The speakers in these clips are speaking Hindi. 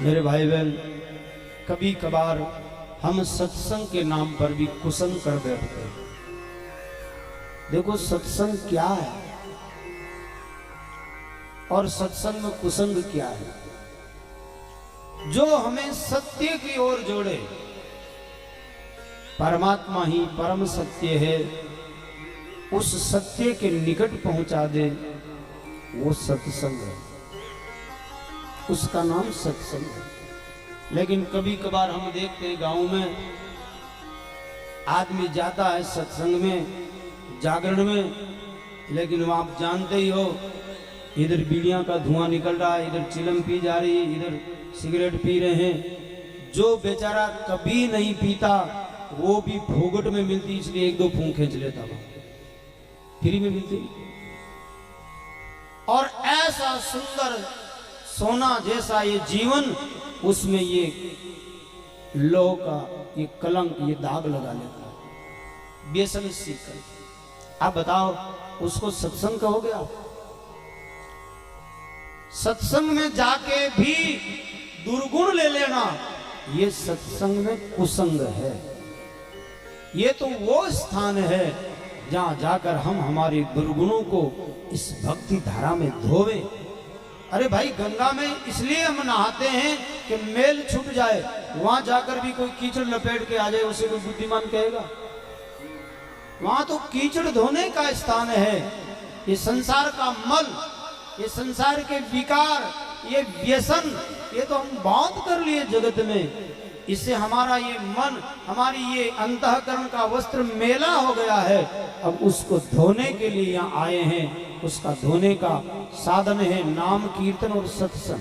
मेरे भाई बहन, कभी कभार हम सत्संग के नाम पर भी कुसंग कर बैठते हैं। देखो सत्संग क्या है और सत्संग में कुसंग क्या है। जो हमें सत्य की ओर जोड़े, परमात्मा ही परम सत्य है, उस सत्य के निकट पहुंचा दे, वो सत्संग है, उसका नाम सत्संग है। लेकिन कभी कभार हम देखते हैं गांव में आदमी जाता है सत्संग में, जागरण में, लेकिन वो आप जानते ही हो, इधर बीड़ियां का धुआं निकल रहा है, इधर चिलम पी जा रही है, इधर सिगरेट पी रहे हैं। जो बेचारा कभी नहीं पीता वो भी फोगट में मिलती, इसलिए एक दो फूंक खींच लेता, वो फ्री में मिलती। और ऐसा सुंदर सोना जैसा ये जीवन, उसमें ये लोह का ये कलंक, ये दाग लगा लेता है, व्यसन सीखकर। आप बताओ उसको सत्संग कहोगे आप? सत्संग में जाके भी दुर्गुण ले लेना, ये सत्संग में कुसंग है। ये तो वो स्थान है जहां जाकर हम हमारे दुर्गुणों को इस भक्ति धारा में धोवे। अरे भाई, गंगा में इसलिए हम नहाते हैं कि मेल छूट जाए। वहां जाकर भी कोई कीचड़ लपेट के आ जाए, उसे कोई बुद्धिमान कहेगा? वहां तो कीचड़ धोने का स्थान है। ये संसार का मल, ये संसार के विकार, ये व्यसन, ये तो हम बांध कर लिए जगत में। इससे हमारा ये मन, हमारी ये अंतःकरण का वस्त्र मेला हो गया है। अब उसको धोने के लिए यहाँ आए हैं। उसका धोने का साधन है नाम कीर्तन और सत्संग।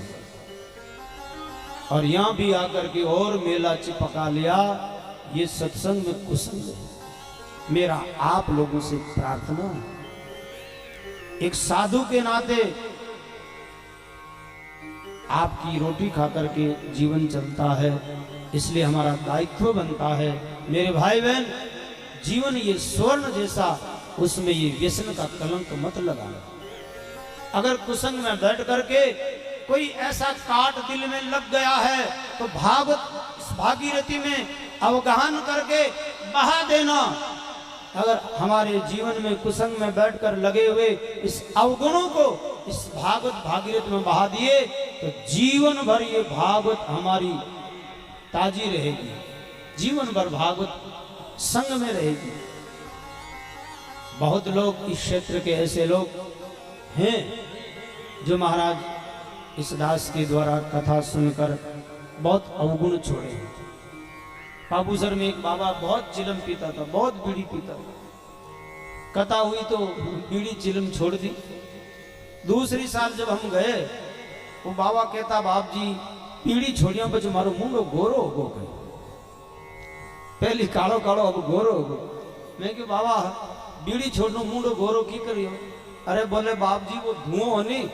और यहाँ भी आकर के और मेला चिपका लिया, ये सत्संग में कुसंग है। मेरा आप लोगों से प्रार्थना है, एक साधु के नाते आपकी रोटी खाकर के जीवन चलता है, इसलिए हमारा दायित्व बनता है। मेरे भाई बहन, जीवन ये स्वर्ण जैसा, उसमें ये व्यसन का कलंक मत लगाना। अगर कुसंग में बैठ करके कोई ऐसा काट दिल में लग गया है तो भागीरथी में अवगाहन करके बहा देना। अगर हमारे जीवन में कुसंग में बैठकर लगे हुए इस अवगुणों को इस भागवत भागीरथ में बहा दिए तो जीवन भर ये भागवत हमारी ताजी रहेगी, जीवन भर भागवत संग में रहेगी। बहुत लोग इस क्षेत्र के ऐसे लोग हैं जो महाराज इस दास के द्वारा कथा सुनकर बहुत अवगुण छोड़े हैं। बाबूसर में एक बाबा बहुत चिलम पीता था, बहुत बीड़ी पीता था। कथा हुई तो बीड़ी चिलम छोड़ दी। दूसरी साल जब हम गए, वो बाबा कहता, बाप जी बीड़ी छोड़िया बच मारो मुंडो गोरो हो गए, पहली कालो कालो अब गोरो हो गो। मैं कि बाबा बीड़ी छोड़नो मुंडो गोरो की करियो? अरे बोले बाप जी वो धुआं होनी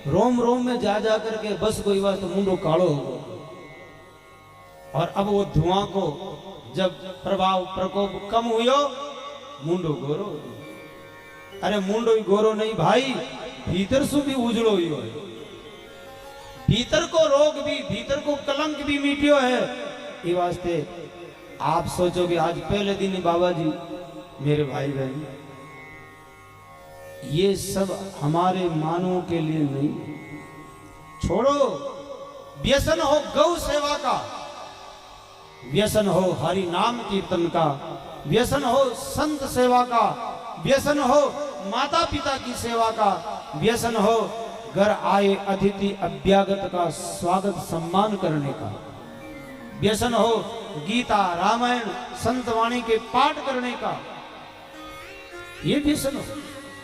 रोम रोम में जा जा करके बस कोई बात तो मुंडो कालो हो गो। और अब वो धुआं को जब प्रभाव प्रकोप कम हुयो, मुंडो गोरो हो गो। अरे मुंडो ही गोरो नहीं भाई, भीतर से भी उजड़ो ही हो, भीतर को रोग भी, भीतर को कलंक भी मिटियो है। ये वास्ते आप सोचो कि आज पहले दिन बाबा जी, मेरे भाई बहन, ये सब हमारे मानवों के लिए नहीं। छोड़ो, व्यसन हो गौ सेवा का, व्यसन हो हरि नाम कीर्तन का, व्यसन हो संत सेवा का, व्यसन हो माता पिता की सेवा का, व्यसन हो घर आए अतिथि अभ्यागत का स्वागत सम्मान करने का, व्यसन हो गीता रामायण संत वाणी के पाठ करने का, ये व्यसन हो।